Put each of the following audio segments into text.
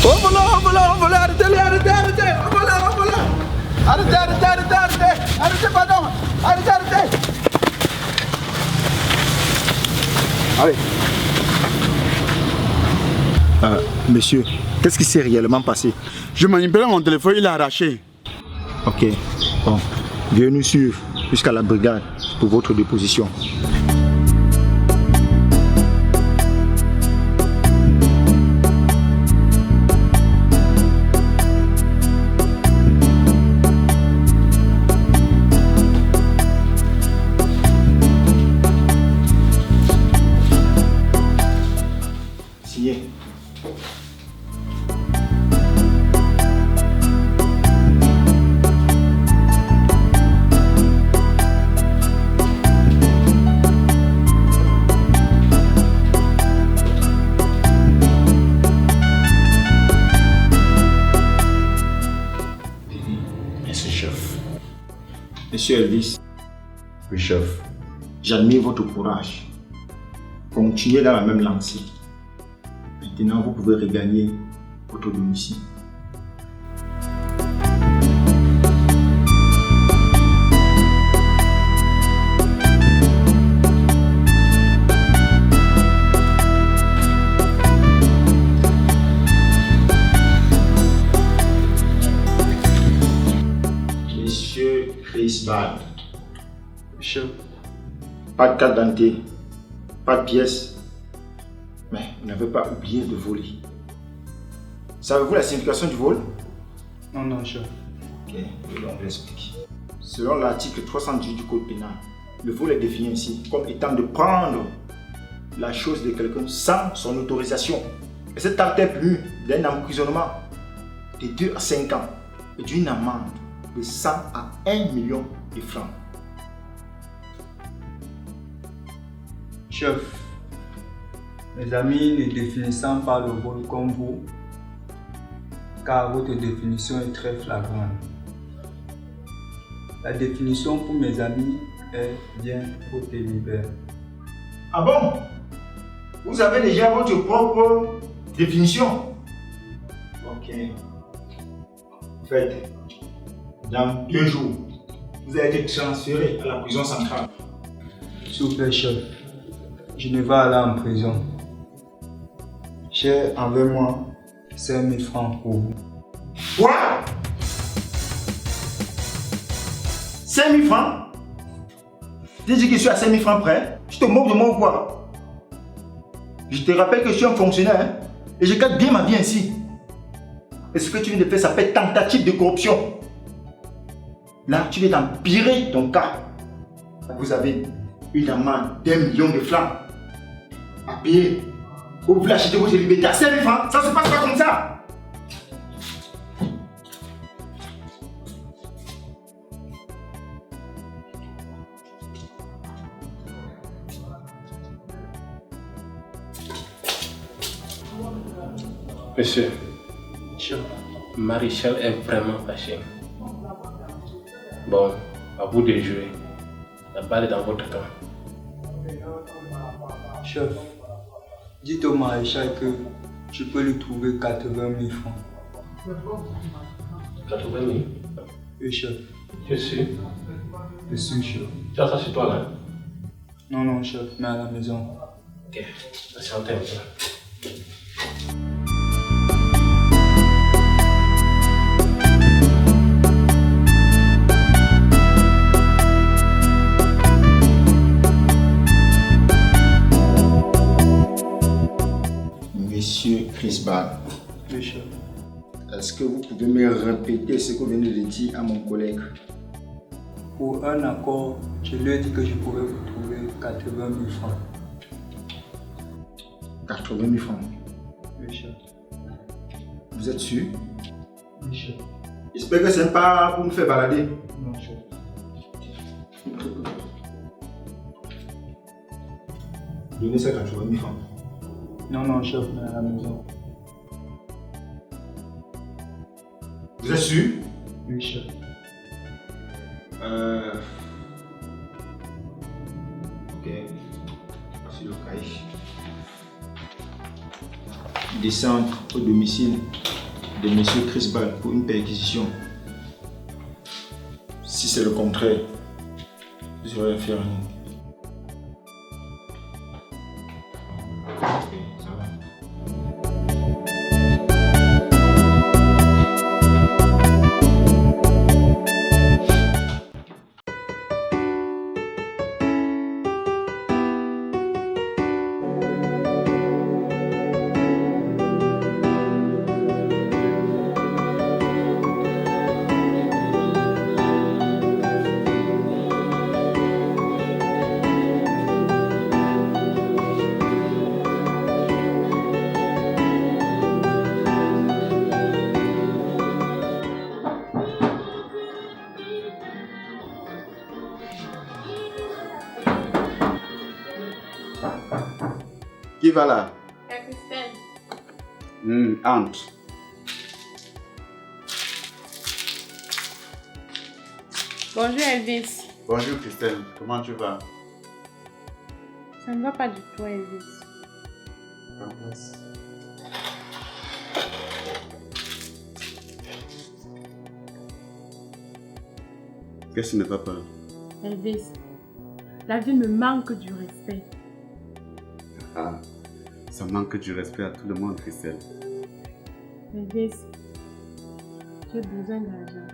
Oh voilà, arrêtez, oh voilà. Arrêtez, pardon. Arrêtez. Allez. Monsieur, qu'est-ce qui s'est réellement passé? Je manipulais mon téléphone, il a arraché. Ok, bon. Veuillez nous suivre jusqu'à la brigade pour votre déposition. Signé. Merci, chef. Monsieur Elvis. Oui, chef. J'admire votre courage. Continuez dans la même lancée. Maintenant, vous pouvez regagner votre domicile. Monsieur Chris Ball. Chef. Pas de carte d'identité, pas de pièces. Mais vous n'avez pas oublié de voler. Savez-vous la signification du vol? Non, chef. Ok, on vous l'explique. Selon l'article 310 du Code pénal, le vol est défini ici comme étant de prendre la chose de quelqu'un sans son autorisation. Et cet acte est puni d'un emprisonnement de 2 à 5 ans et d'une amende de 100 à 1 million de francs. Chef, mes amis ne définissant pas le vol comme vous, car votre définition est très flagrante. La définition pour mes amis est bien trop délibérée. Ah bon? Vous avez déjà votre propre définition? Ok. Faites. Dans 2 jours, vous allez être transféré à la prison centrale. S'il vous plaît, chef, je ne vais aller en prison. J'ai avec moi 5 000 francs pour vous. Quoi? 5 000 francs? Tu dis que je suis à 5 000 francs près? Tu te moques de moi ou quoi? Je te rappelle que je suis un fonctionnaire, hein, et je gagne bien ma vie ainsi. Et ce que tu viens de faire s'appelle tentative de corruption. Là, tu viens d'empirer ton cas. Vous avez une amende d'1 million de francs à payer. Vous voulez acheter votre liberté à 5 000 francs? Ça se passe pas comme ça. Monsieur, Maréchal est vraiment fâché. Bon, à vous de jouer. La balle est dans votre camp. Chef, dites au maréchal que je peux lui trouver 80 000 francs. 80 000? Oui, chef. Je suis. Je suis, chef. Tu as ça sur toi là? Non, chef, mais à la maison. Ok, patientez un peu. Monsieur Chris Ball, Oui, chef. est-ce que vous pouvez me répéter ce que vous venez de dire à mon collègue? Pour un accord, je lui ai dit que je pouvais vous trouver 80 000 francs. 80 000 francs. Oui, chef. Vous êtes sûr? Oui, chef. J'espère que ce n'est pas pour me faire balader. Non, chef. Donnez ça 80 000 francs. Non, chef, mais à la maison. Vous êtes sûr? Oui, chef. Ok. Voici le cahier. Descendre au domicile de M. Chris Ball pour une perquisition. Si c'est le contraire, je serai fier à nous. Ok, ça va. Qui va là? Christelle. Entre. Bonjour Elvis. Bonjour Christelle, comment tu vas? Ça ne va pas du tout Elvis. Prends place. Qu'est-ce qui ne va pas? Elvis, la vie me manque du respect. Ah, ça manque du respect à tout le monde, Christelle. Elvis, j'ai besoin d'argent.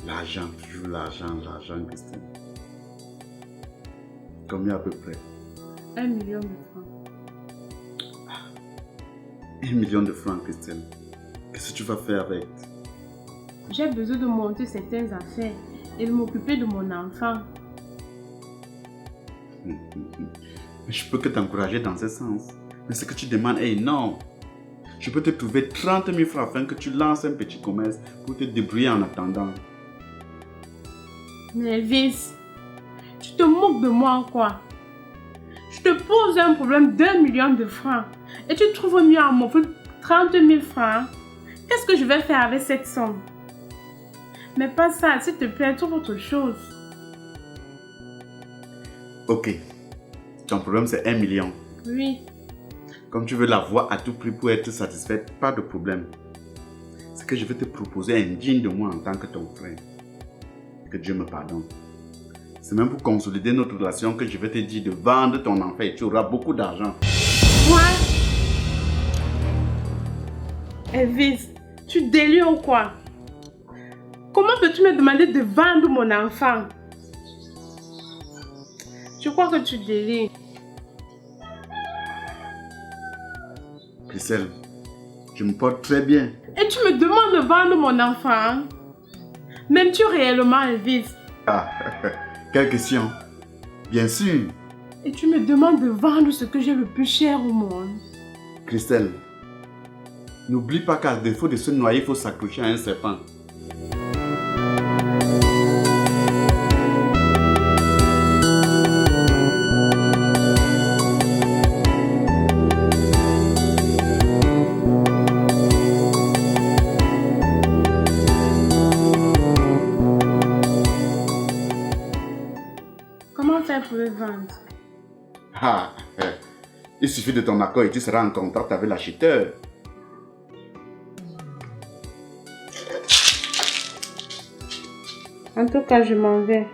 L'argent, toujours l'argent, Christelle. Combien à peu près? 1 million de francs. 1 million de francs, Christelle. Qu'est-ce que tu vas faire avec? J'ai besoin de monter certaines affaires et de m'occuper de mon enfant. Je peux que t'encourager dans ce sens. Mais ce que tu demandes est énorme. Je peux te trouver 30 000 francs afin que tu lances un petit commerce pour te débrouiller en attendant. Mais Elvis, tu te moques de moi quoi? Je te pose un problème d'1 million de francs et tu trouves mieux à m'offrir 30 000 francs. Qu'est-ce que je vais faire avec cette somme? Mais pas ça, s'il te plaît, trouve autre chose. Ok. Ton problème c'est 1 million. Oui. Comme tu veux l'avoir à tout prix pour être satisfaite, pas de problème. C'est que je vais te proposer un digne de moi en tant que ton frère. Que Dieu me pardonne. C'est même pour consolider notre relation que je vais te dire de vendre ton enfant et tu auras beaucoup d'argent. Quoi? Elvis, tu délires ou quoi? Comment peux-tu me demander de vendre mon enfant? Je crois que tu délires. Christelle, je me porte très bien. Et tu me demandes de vendre mon enfant? M'aimes-tu réellement, Elvis? Ah, quelle question? Bien sûr. Et tu me demandes de vendre ce que j'ai le plus cher au monde? Christelle, n'oublie pas qu'à défaut de se noyer, il faut s'accrocher à un serpent. Comment faire pour le vendre? Ah, il suffit de ton accord et tu seras en contact avec l'acheteur. En tout cas, je m'en vais.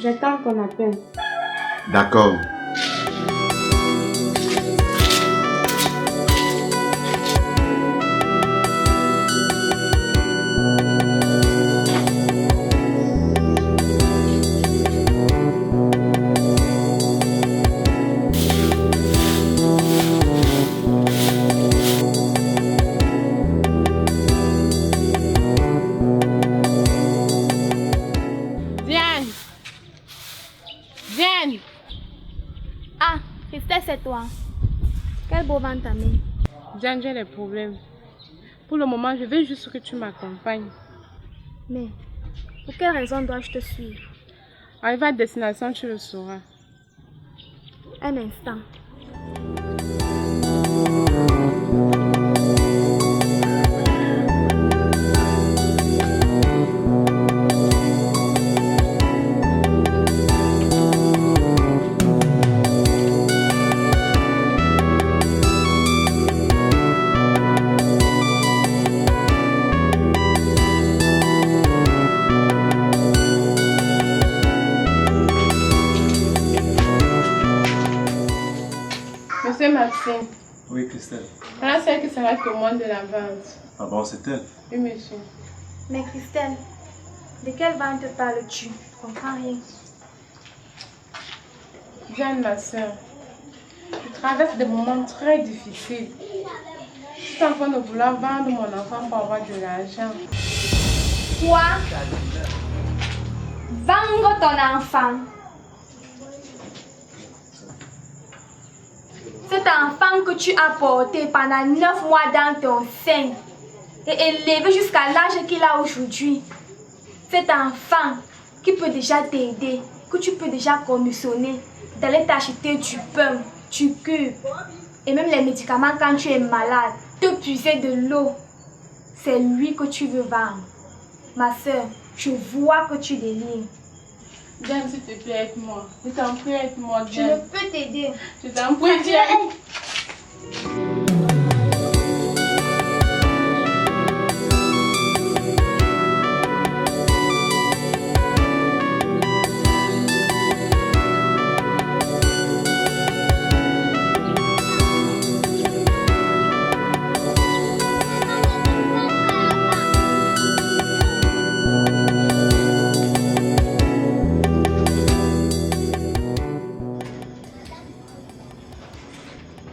J'attends ton appel. D'accord. Diane! Diane! Ah, Christelle, c'est toi. Quel beau vent ta main. Diane, j'ai des problèmes. Pour le moment, je veux juste que tu m'accompagnes. Mais, pour quelle raison dois-je te suivre? Arrivé à destination, tu le sauras. Un instant. Monsieur Maxime, Oui, Christelle. voilà celle qui sera témoin de la vente. Ah bon, c'est elle. Oui, monsieur. Mais Christelle, de quelle vente parles-tu? Je comprends rien. Diane, ma soeur, je traverse des moments très difficiles. Je suis en train de vouloir vendre mon enfant pour avoir de l'argent. Quoi? Vendre ton enfant? Cet enfant que tu as porté pendant 9 mois dans ton sein et élevé jusqu'à l'âge qu'il a aujourd'hui. Cet enfant qui peut déjà t'aider, que tu peux déjà commissionner, d'aller t'acheter du pain, du cube et même les médicaments quand tu es malade, te puiser de l'eau. C'est lui que tu veux vendre. Ma soeur, je vois que tu délires. Diane, s'il te plaît, aide-moi. Je t'en prie, aide-moi, Je ne Diane. peux t'aider. Je t'en prie, Diane.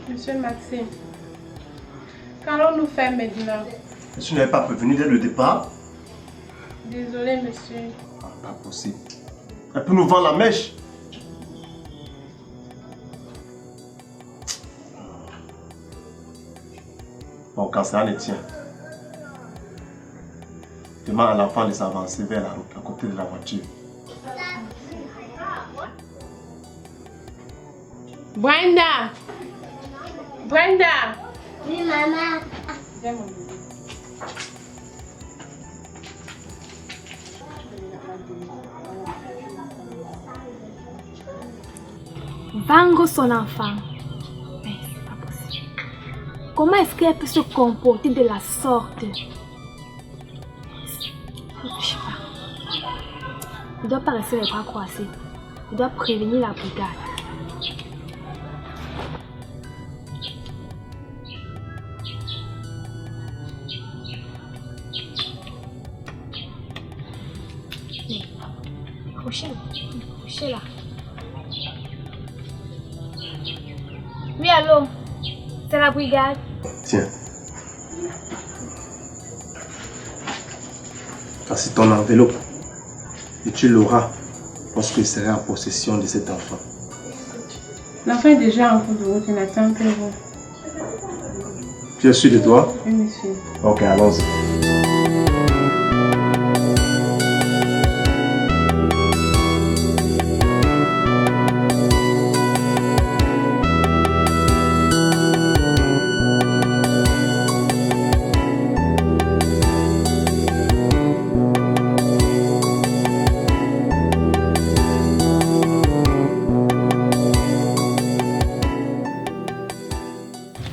Monsieur Maxime, qu'allons-nous faire maintenant? Tu n'avais pas prévenu dès le départ? Désolé, monsieur. Ah, pas possible. Elle peut nous vendre la mèche. Bon, quand ça le tient, demande à l'enfant de s'avancer vers la route, à côté de la voiture. Brenda! Brenda! Oui, maman. Viens, mon bébé. Vendre son enfant. Mais c'est pas possible. Comment est-ce qu'elle peut se comporter de la sorte? Je sais pas. Il ne doit pas rester les bras croisés. Il doit prévenir la brigade. Crochet là. Oui, allô? C'est la brigade. Tiens. Voici ton enveloppe. Et tu l'auras lorsque je serai en possession de cet enfant. L'enfant est déjà en cours de route, il n'attend que vous. Tu es sûr de toi? Oui, monsieur. Ok, allons-y.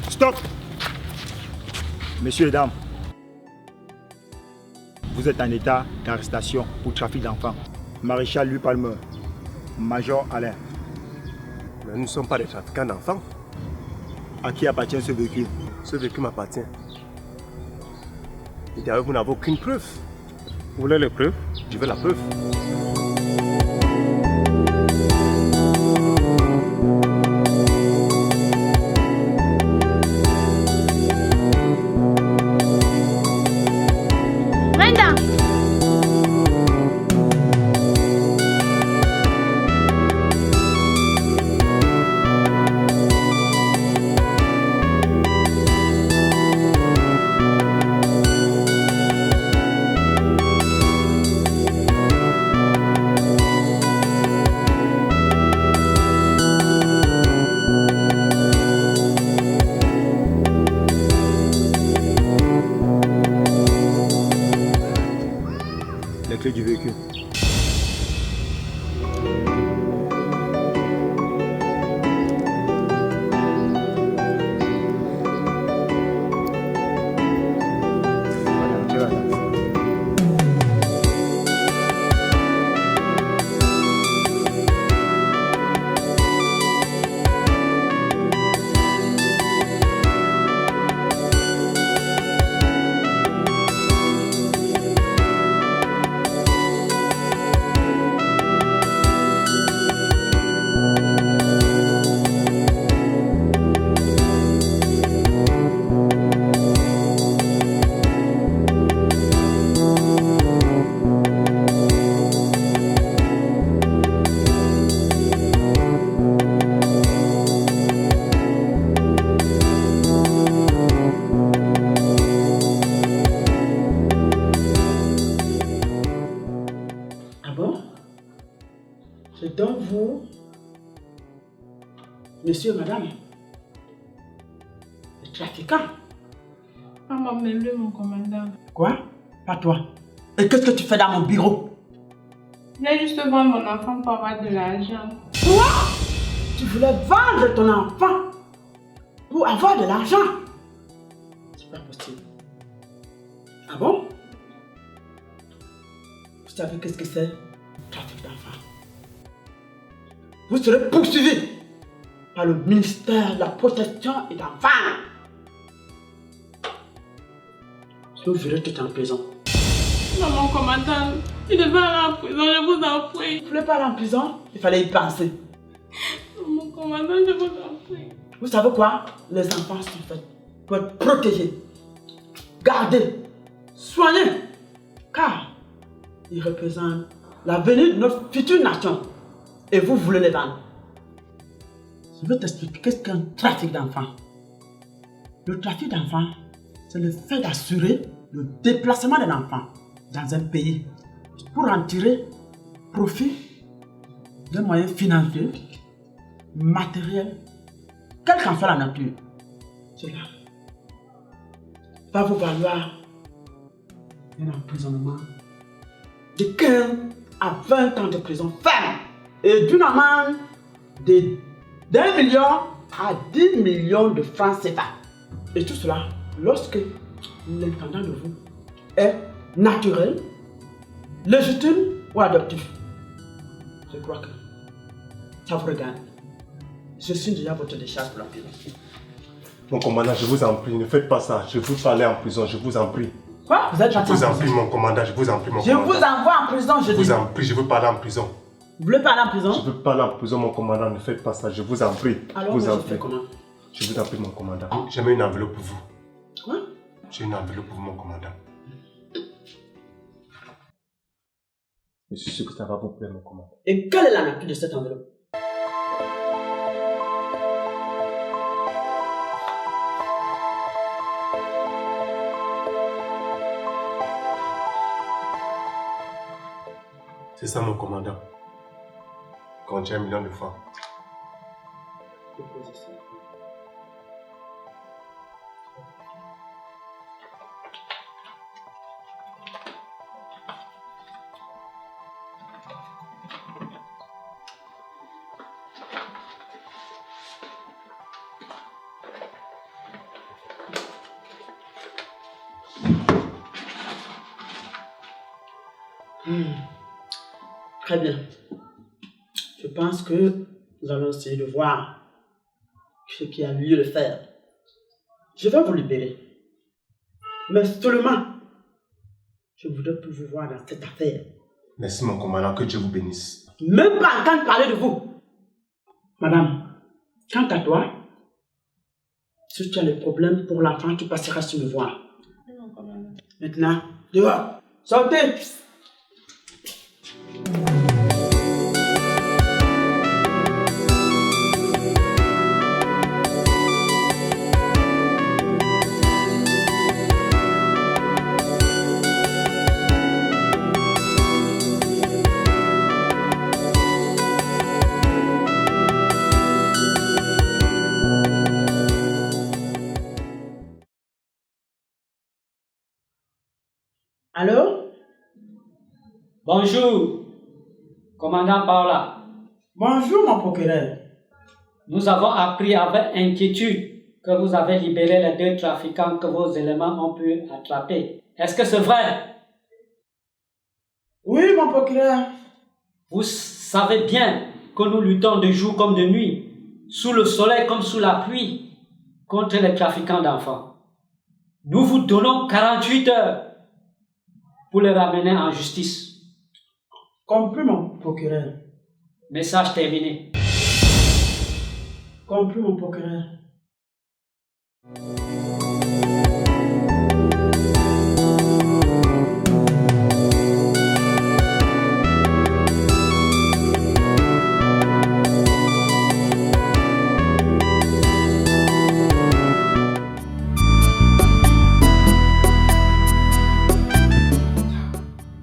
Stop! Messieurs et dames, vous êtes en état d'arrestation pour trafic d'enfants. Maréchal Louis Palmer, Major Alain. Mais nous ne sommes pas des trafiquants d'enfants. À qui appartient ce véhicule? Ce véhicule m'appartient. Et d'ailleurs, vous n'avez aucune preuve. Vous voulez les preuves? Je veux la preuve. Brenda! C'est donc vous, monsieur et madame, les trafiquants. Pas m'emmener, mon commandant. Quoi? Pas toi. Et qu'est-ce que tu fais dans mon bureau? Je voulais juste vendre mon enfant pour avoir de l'argent. Quoi? Tu voulais vendre ton enfant pour avoir de l'argent? C'est pas possible. Ah bon? Vous savez qu'est-ce que c'est? Trafic d'enfants. Vous serez poursuivi par le ministère de la protection et d'enfants. Sinon, vous irez tout en prison. Non, mon commandant, tu devais aller en prison, je vous en prie. Vous voulez pas aller en prison? Il fallait y penser. Non, mon commandant, je vous en prie. Vous savez quoi? Les enfants sont faits pour être protégés, gardés, soignés, car ils représentent l'avenir de notre future nation. Et vous voulez les vendre. Je vais t'expliquer qu'est-ce qu'un trafic d'enfants. Le trafic d'enfants, c'est le fait d'assurer le déplacement d'un enfant dans un pays pour en tirer profit d'un moyen financier, matériel, quelle qu'en soit la nature. Cela va vous valoir un emprisonnement de 15 à 20 ans de prison ferme et d'une amende de d'1 million à 10 millions de francs CFA. Et tout cela lorsque l'intendant de vous est naturel, légitime ou adoptif. Je crois que ça vous regarde. Je suis déjà votre décharge pour la prison. Mon commandant, je vous en prie, ne faites pas ça. Je veux pas aller en prison, je vous en prie. Quoi? Vous êtes Je vous en prie, mon commandant, je vous en prie, mon Je commandant. vous envoie en prison, je Je dis. vous en prie, je veux pas aller en prison. Vous voulez pas aller en prison? Je veux pas aller en prison, mon commandant, ne faites pas ça, je vous en prie. Alors, vous je en fais prie. comment? Je vous en prie, mon commandant. J'ai mis une enveloppe pour vous. Quoi? J'ai une enveloppe pour vous, mon commandant. Je suis sûr que ça va vous plaire, mon commandant. Et quelle est la nature de cette enveloppe? C'est ça, mon commandant. Contient 1 million de francs. Très bien. Je pense que nous allons essayer de voir ce qui a lieu de faire. Je vais vous libérer. Mais seulement, je voudrais plus vous voir dans cette affaire. Merci, mon commandant, que Dieu vous bénisse. Même pas entendre parler de vous. Madame, quant à toi, si tu as des problèmes pour l'enfant, tu passeras sur me voir. Maintenant, dehors, sortez! Allô? Bonjour, commandant Paola. Bonjour, mon procureur. Nous avons appris avec inquiétude que vous avez libéré les 2 trafiquants que vos éléments ont pu attraper. Est-ce que c'est vrai? Oui, mon procureur. Vous savez bien que nous luttons de jour comme de nuit, sous le soleil comme sous la pluie, contre les trafiquants d'enfants. Nous vous donnons 48 heures pour les ramener en justice. Compris, mon procureur. Message terminé. Compris, mon procureur.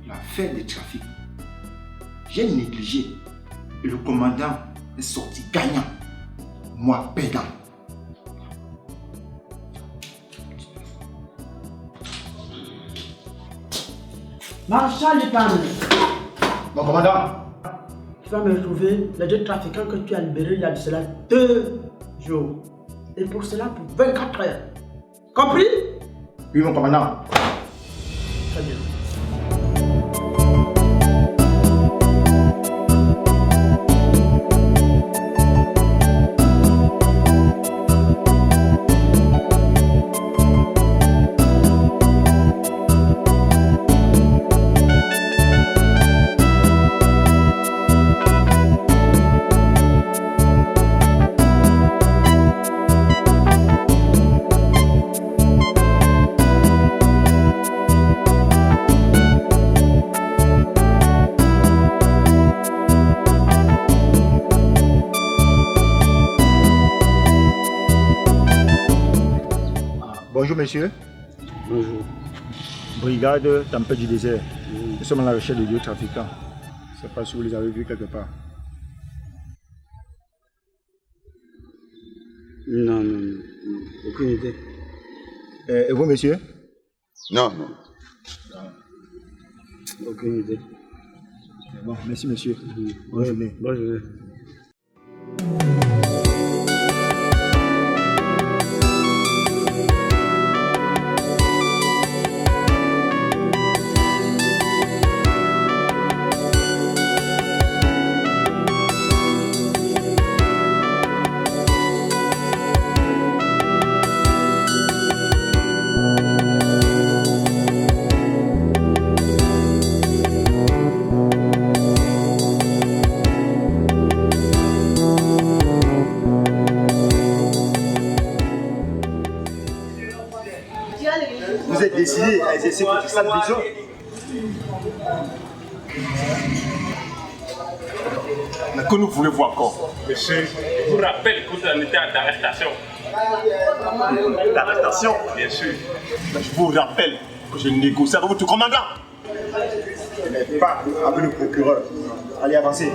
L'affaire des trafics. J'ai négligé. Et le commandant est sorti gagnant. Moi, perdant. Marshal Lipan, Mon commandant, tu vas me retrouver les 2 trafiquants que tu as libérés il y a de cela 2 jours. Et pour cela, pour 24 heures. Compris? oui, mon commandant. Très bien. Bonjour monsieur. Bonjour. Brigade Tempête du désert. Nous sommes à la recherche de 2 trafiquants. Je ne sais pas si vous les avez vus quelque part. Non, aucune idée. Et vous monsieur? Non. Aucune idée. Bon, merci monsieur. Bonne journée. Bonne journée. Vous êtes décidé à exercer votre sale vision. Mais que nous voulez-vous encore? Monsieur, je vous rappelle que vous en étiez d'arrestation. L'arrestation? Bien sûr. Mais je vous rappelle que je négocie avec votre commandant. Mais pas avec le procureur. Allez, avancez.